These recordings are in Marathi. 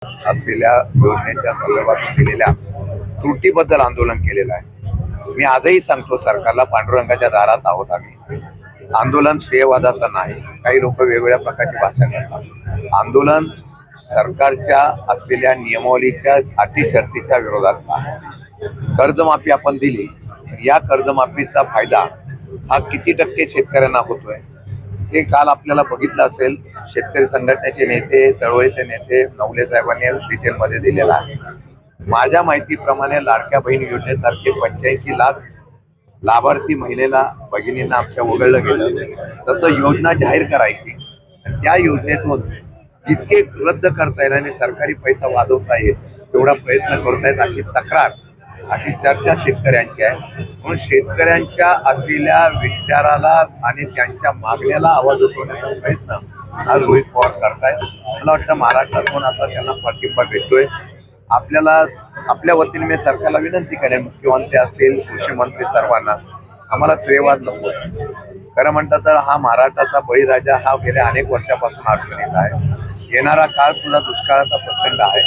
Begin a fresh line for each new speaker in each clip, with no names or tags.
असलेल्या योजनेच्या संदर्भात केलेल्या त्रुटीबद्दल आंदोलन केलेलं आहे। मी आजही सांगतो सरकारला, पांडुरंगाच्या दारात आहोत आम्ही। आंदोलन श्रेयवादाचं नाही। काही लोक वेगवेगळ्या प्रकारची भाषा करतात। आंदोलन सरकारच्या असलेल्या नियमावलीच्या अटी शर्तीच्या विरोधात आहे। कर्जमाफी आपण दिली, या कर्जमाफीचा फायदा हा किती टक्के शेतकऱ्यांना होतोय ते काल आपल्याला बघितलं असेल। शेतकरी संघटनेचे नेते, चळवळीचे नेते नवले साहेबांनी डिटेलमध्ये दिलेला आहे। माझ्या माहितीप्रमाणे लाडक्या बहीण योजनेसारखे 85 लाख लाभार्थी महिलेला भगिनींना आमच्या वगळलं गेलं। तसं योजना जाहीर करायची, त्या योजनेतून जितके रद्द करता येईल आणि सरकारी पैसा वाजवता येईल तेवढा प्रयत्न करतायत, अशी तक्रार, अशी चर्चा शेतकऱ्यांची आहे। म्हणून शेतकऱ्यांच्या असलेल्या विचाराला आणि त्यांच्या मागण्याला आवाज उठवण्याचा प्रयत्न आज रोहित पवार करतायत। मला वाटतं महाराष्ट्रातून आता त्यांना पाठिंबा भेटतोय। आपल्या वतीने मी सरकारला विनंती केली, मुख्यमंत्री असतील, कृषी मंत्री, सर्वांना, आम्हाला श्रेयवाद नको आहे। खरं म्हणतं तर हा महाराष्ट्राचा बळीराजा हा गेल्या अनेक वर्षापासून अडचणीत आहे। येणारा काळ सुद्धा दुष्काळाचा प्रचंड आहे।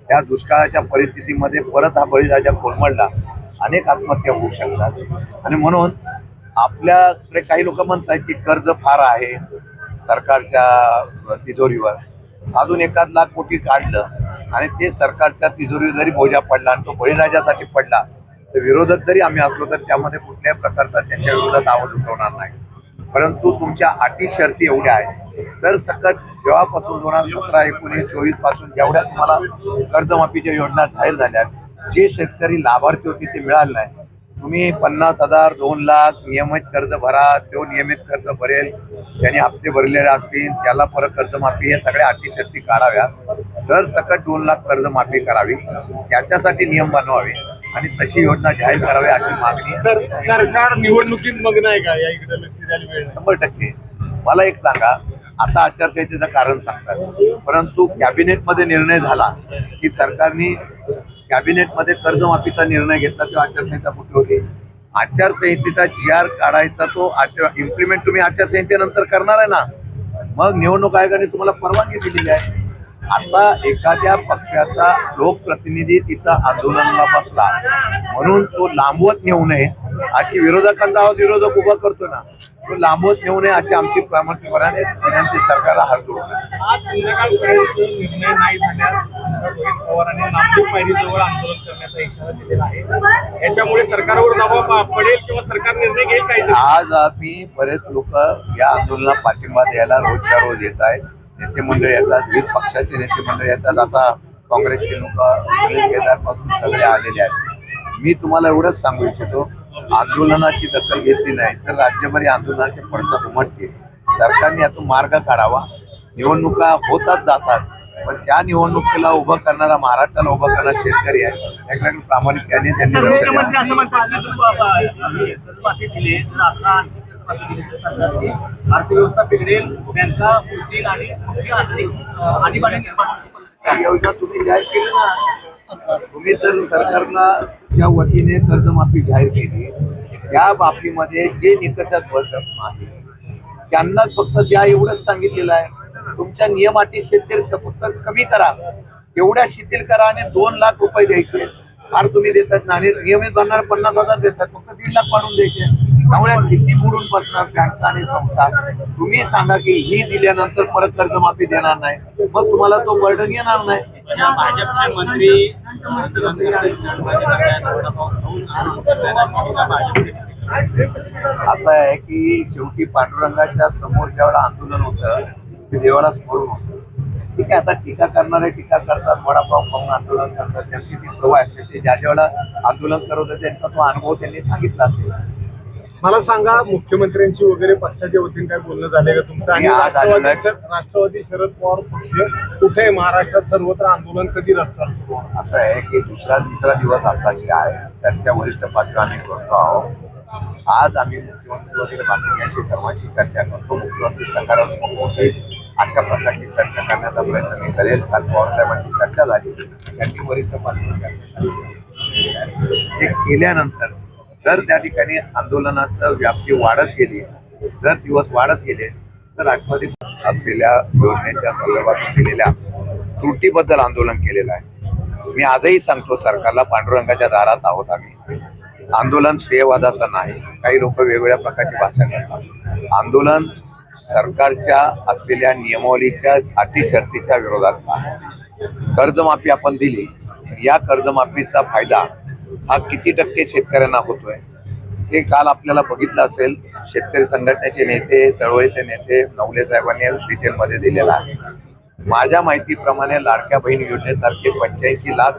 त्या दुष्काळाच्या परिस्थितीमध्ये परत हा बळीराजा कोलमडला, अनेक आत्महत्या होऊ शकतात। आणि म्हणून आपल्याकडे काही लोक म्हणतात की कर्ज फार आहे सरकारच्या तिजोरीवर, अजून 1 लाख कोटी काढलं आणि ते सरकारच्या तिजोरीवर जरी बोजा पडला आणि तो बळीराजासाठी पडला तर विरोधक जरी आम्ही असलो तर त्यामध्ये कुठल्याही प्रकारचा त्यांच्या विरोधात आवाज उठवणार नाही। परंतु तुमच्या अटी शर्ती एवढ्या आहेत, सरसकट जेव्हापासून 2017, 19, 24 पासून जेवढ्या तुम्हाला कर्जमाफीच्या योजना जाहीर झाल्या, जे शेतकरी लाभार्थी होते ते मिळाले नाही। तुम्ही 50,000, 2 लाख नियमित कर्ज भरा, तो नियमित कर्ज भरेल, त्यांनी हप्ते भरलेले असतील त्याला परत कर्जमाफी, हे सगळ्या अटी शर्ती काढाव्या। सरसकट 2 लाख कर्जमाफी करावी, त्याच्यासाठी नियम बनवावे आणि तशी योजना जाहीर करावी अशी मागणी।
सरकार निवडणुकीत मग्न आहे का? याकडे लक्ष द्यायला वेळ
100%। मला एक सांगा, आता आचारसंहितेचं कारण सांगतात, परंतु कॅबिनेटमध्ये निर्णय झाला की सरकारने कॅबिनेटमध्ये कर्जमाफीचा निर्णय घेतला तेव्हा आचारसंहिता कुठे होती? आचारसंहितेचा GR काढायचा तो इम्प्लिमेंट तुम्ही आचारसंहितेनंतर करणार आहे ना, मग निवडणूक आयोगाने तुम्हाला परवानगी दिलेली आहे। आता एखाद्या पक्षाचा लोकप्रतिनिधी तिथं आंदोलनाला बसला म्हणून तो लांबवत नेऊ नये अशी विरोधकांचा आवाज विरोधक उभा करतो ना, तो लांबवत नेऊ नये अशी आमची प्रामुख्याने विनंती सरकारला हात जोडून।
आज संध्याकाळपर्यंत निर्णय नाही झाल्यास रोहित पवारांनी नागपूर पायरीजवळ आंदोलन करण्याचा इशारा दिलेला आहे। याच्यामुळे सरकारवर दबाव पडेल किंवा सरकार निर्णय घेईल काय?
आज आम्ही बरेच लोक या आंदोलनाला पाठिंबा द्यायला रोजच्या रोज येत आहेत। नेते मंडळ येतात, विविध पक्षाचे नेते मंडळ येतात, आता काँग्रेसचे लोक पासून सगळे आलेले आहेत। मी तुम्हाला एवढंच सांगू इच्छितो, आंदोलनाची दखल घेतली नाही तर राज्यभर आंदोलनाचे पडसाद उमटतील। सरकारने यातून मार्ग काढावा। निवडणुका होतात जातात, पण त्या निवडणुकीला उभं करणारा, महाराष्ट्राला उभं करणारा शेतकरी आहे, त्याकडे प्रामाणिकपणे त्यांनी लक्ष द्यावं।
अर्थव्यवस्था बिघडेल, बँका बुडतील आणि आणीबाणी निर्माण
योजना तुम्ही जाहीर केली ना, तुम्ही तर सरकारला ज्या वतीने कर्जमाफी जाहीर केली त्या बाबतीमध्ये जे निकषात बसत नाही त्यांना फक्त द्या एवढंच सांगितलेलं आहे। तुमच्या नियम अटी शेतकरी फक्त कमी करा, एवढ्या शिथिल करा आणि 2 लाख रुपये द्यायचे फार तुम्ही देतात ना, आणि नियमित भरणार 50,000 देतात, फक्त 3 लाख वाढून द्यायचे। त्यामुळे किती बुडून बसणार बँका आणि संस्था? तुम्ही सांगा की ही दिल्यानंतर परत कर्जमाफी देणार नाही, मग तुम्हाला तो बर्डन येणार नाही।
भाजपचे मंत्री
असं आहे की शेवटी पांडुरंगाच्या समोर ज्यावेळेला आंदोलन होतं ते देवाला स्मरून होतं। ठीक आहे, आता टीका करणारे टीका करतात, वडापाव खाऊन आंदोलन करतात, त्यांची ती सवय असते। ते ज्या वेळेला आंदोलन करत होते त्यांचा तो अनुभव त्यांनी सांगितला असेल।
मला सांगा, मुख्यमंत्र्यांची वगैरे पक्षाच्या वतीने काय बोलणं झालंय का तुमचं? आणि राष्ट्रवादी शरद पवार पक्ष कुठे महाराष्ट्रात सर्वत्र आंदोलन कधी रस्त्यावर?
असं आहे की तिसरा दिवस आताची आहे, चर्चा वरिष्ठ पातळीवर आम्ही करतो आहोत। आज आम्ही मुख्यमंत्री वगैरे बाकीच्यांशी सर्वांशी चर्चा करतो। मुख्यमंत्री सकारात्मक होते अशा प्रकारची चर्चा करण्याचा प्रयत्न मी करेल। काल पवारसाहेबांची चर्चा झाली, त्यांनी वरिष्ठ पातळीवर हे केल्यानंतर जर त्या ठिकाणी आंदोलनाचं व्याप्ती वाढत गेली, जर दिवस वाढत गेले तर राष्ट्रवादी असलेल्या योजनेच्या संदर्भात केलेल्या त्रुटीबद्दल आंदोलन केलेलं आहे. मी आजही सांगतो सरकारला, पांडुरंगाच्या दारात आहोत आम्ही. आंदोलन श्रेयवादाचं नाही. काही लोक वेगवेगळ्या प्रकारची भाषा करतात. आंदोलन सरकारच्या असलेल्या नियमावलीच्या अटी शर्तीच्या विरोधात आहे. कर्जमाफी आपण दिली, या कर्जमाफीचा फायदा हा किती टक्के शेतकऱ्यांना होतोय ते काल आपल्याला बघितलं असेल. शेतकरी संघटनेचे नेते, चळवळीचे नेते नवले साहेबांनी डिटेलमध्ये दिलेला आहे. माझ्या माहितीप्रमाणे लाडक्या बहीण योजनेसारखे 85 लाख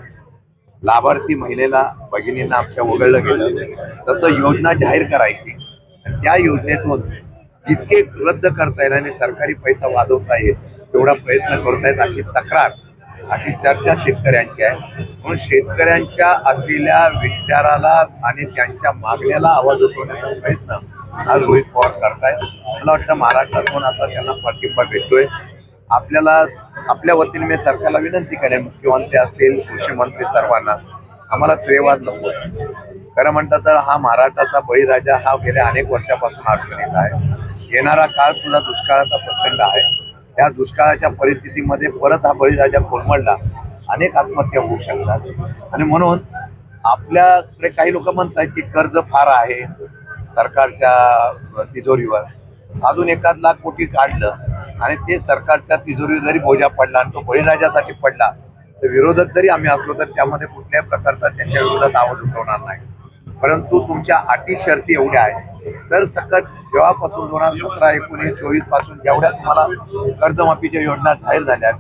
लाभार्थी महिलेला भगिनींना आमच्या वगळलं गेलं. तसं योजना जाहीर करायची, त्या योजनेतून जितके रद्द करता येईल आणि सरकारी पैसा वाजवता येईल तेवढा प्रयत्न करतायत अशी तक्रार, अशी चर्चा शेतकऱ्यांची आहे. म्हणून शेतकऱ्यांच्या असलेल्या विचाराला आणि त्यांच्या मागण्याला आवाज उठवण्याचा प्रयत्न आज रोहित पवार करतायत. मला वाटतं महाराष्ट्रातून आता त्यांना पाठिंबा भेटतोय. आपल्या वतीने मी सरकारला विनंती करेन, मुख्यमंत्री असतील, कृषी मंत्री, सर्वांना, आम्हाला श्रेयवाद नको आहे. खरं म्हणतात तर हा महाराष्ट्राचा बळीराजा हा गेल्या अनेक वर्षापासून अडचणीत आहे. येणारा काळ सुद्धा दुष्काळाचा प्रचंड आहे. त्या दुष्काळाच्या परिस्थितीमध्ये परत हा बळीराजा कोलमडला, अनेक आत्महत्या होऊ शकतात. आणि म्हणून आपल्याकडे काही लोक म्हणतात की कर्ज फार आहे सरकारच्या तिजोरीवर. अजून 1 लाख कोटी काढलं आणि ते सरकारच्या तिजोरीवर जरी बोजा पडला आणि तो बळीराजासाठी पडला तर विरोधक जरी आम्ही असलो तर त्यामध्ये कुठल्याही प्रकारचा त्यांच्या विरोधात आवाज उठवणार नाही. परंतु तुमच्या अटी शर्ती एवढ्या आहेत. सरसकट जेव्हापासून 2017, 19, 24 पासून जेवढ्या तुम्हाला कर्जमाफीच्या योजना जाहीर झाल्या,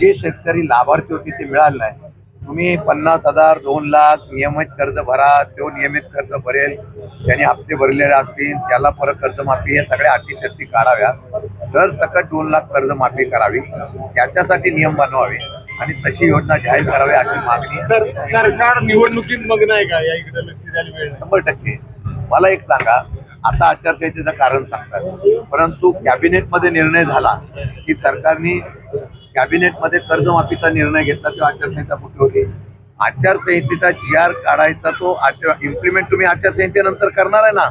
जे शेतकरी लाभार्थी होते ते मिळाले नाही. तुम्ही 50,000, 2 लाख नियमित कर्ज भरा, तो नियमित कर्ज भरेल, त्यांनी हप्ते भरलेले असतील त्याला परत कर्जमाफी, हे सगळ्या अटी शर्ती काढाव्या. सरसकट 2 लाख कर्जमाफी करावी, त्याच्यासाठी नियम बनवावे आणि तशी योजना जाहीर करावी अशी मागणी.
सरकार निवडणुकीत मग्न आहे का, या इकडे लक्ष द्यायला वेळ नाही?
100%. मला एक सांगा, आता आचारसंहितेचं कारण सांगतात, परंतु कॅबिनेटमध्ये निर्णय झाला की सरकारने कॅबिनेटमध्ये कर्जमाफीचा निर्णय घेतला तेव्हा आचारसंहिता कुठे होती? आचारसंहितेचा GR काढायचा, तो इम्प्लिमेंट तुम्ही आचारसंहितेनंतर करणार आहे ना.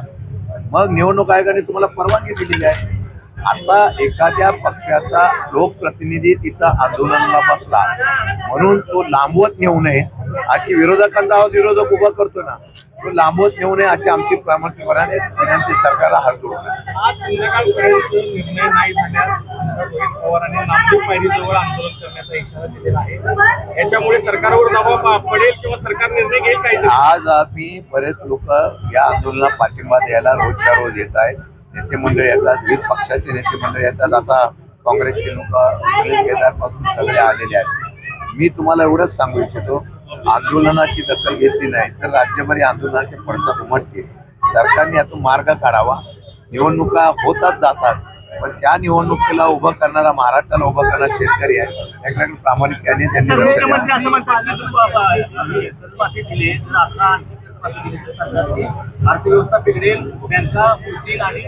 मग निवडणूक आयोगाने तुम्हाला परवानगी दिलेली आहे. आता एखाद्या पक्षाचा लोकप्रतिनिधी तिथं आंदोलनाला बसला म्हणून तो लांबवत नेऊ नये अशी विरोधकांचा आवाज विरोधक उभा करतो ना, तो लांबवत नेऊ नये अशी आमची प्रामुख्याने विनंती सरकारला हात जोडून.
आज संध्याकाळपर्यंत निर्णय नाही झाल्यास रोहित पवारांनी नागपूर पायरीजवळ आंदोलन करण्याचा इशारा दिलेला आहे. याच्यामुळे सरकारवर दबाव पडेल किंवा सरकार निर्णय घेईल काय?
आज आम्ही बरेच लोक या आंदोलनाला पाठिंबा द्यायला रोजच्या रोज येत आहेत. नेते मंडळी येतात, विविध पक्षाचे नेते मंडळी येतात. आता काँग्रेसचे लोक पासून सगळे आलेले आहेत. मी तुम्हाला एवढंच सांगू इच्छितो, आंदोलनाची दखल घेतली नाही तर राज्यभर या आंदोलनाचे पडसाद उमटतील. सरकारने यातून मार्ग काढावा. निवडणुका होतात जातात, पण त्या निवडणुकीला उभं करणारा, महाराष्ट्राला उभं करणारा शेतकरी आहे, त्याकडे प्रामाणिकपणे त्यांनी लक्ष द्यावं.
मुख्यमंत्री असं म्हणतात की कर्जमाफी दिली तर आता सरकारची अर्थव्यवस्था बिघडेल, बँका बुडतील आणि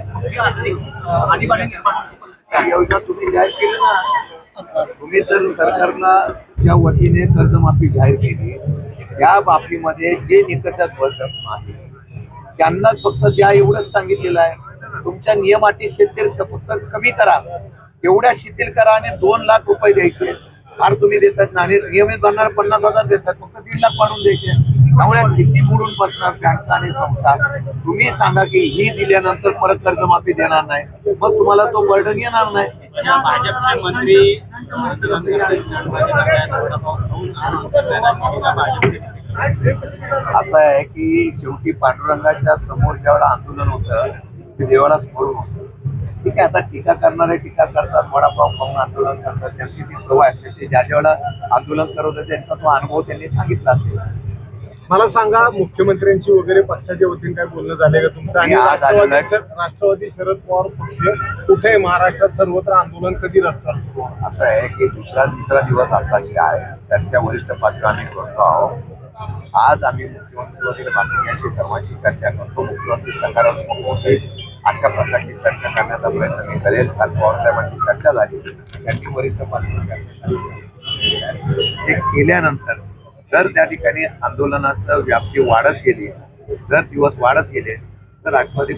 आणीबाणी निर्माण होईल.
योजना तुम्ही जाहीर केली ना. तुम्ही जर सरकारला ज्या वतीने कर्जमाफी जाहीर केली त्या बाबतीमध्ये जे निकषात बसत नाही त्यांना फक्त द्या एवढंच सांगितलेलं आहे. तुमच्या नियम अटी शेतकरी फक्त कमी करा, एवढ्या शिथिल करा आणि 2 लाख रुपये द्यायचे. फार तुम्ही देतात ना, आणि नियमित भरणार 50,000 देतात, फक्त 1.5 लाख वाढून द्यायचे. त्यामुळे किती बुडून बसणार बँका आणि संस्था. तुम्ही सांगा की ही दिल्यानंतर परत कर्जमाफी देणार नाही, मग तुम्हाला तो बर्डन येणार नाही.
भाजपचे मंत्री
असं आहे की शेवटी पांडुरंगाच्या समोर ज्यावेळेला आंदोलन होतं ते देवाला स्मरून होतं. ठीक आहे, आता टीका करणारे टीका करतात, वडापाव खाऊन आंदोलन करतात, त्यांची ती सवय असते. ते ज्या वेळेला आंदोलन करत होते त्यांचा तो अनुभव त्यांनी सांगितला असेल.
मला सांगा, मुख्यमंत्र्यांची वगैरे पक्षाच्या वतीने काय बोलणं झालंय का तुमचं? आणि राष्ट्रवादी शरद पवार पक्ष कुठे महाराष्ट्रात सर्वत्र आंदोलन कधी रस्त्यावर?
असं आहे की दुसरा तिसरा दिवस आताशी आहे. चर्चा वरिष्ठ पातळीवर आम्ही करतो आहोत. आज आम्ही मुख्यमंत्री वगैरे बाकीच्यांशी सर्वांशी चर्चा करतो. मुख्यमंत्री सकारात्मक होते अशा प्रकारची चर्चा करण्याचा प्रयत्न मी करेल. काल पवारसाहेबांची चर्चा झाली, त्यांनी वरिष्ठ पातळीवर चर्चा झाली. ते केल्यानंतर जर त्या ठिकाणी आंदोलनाचं व्याप्ती वाढत गेली, जर दिवस वाढत गेले तर राष्ट्रवादी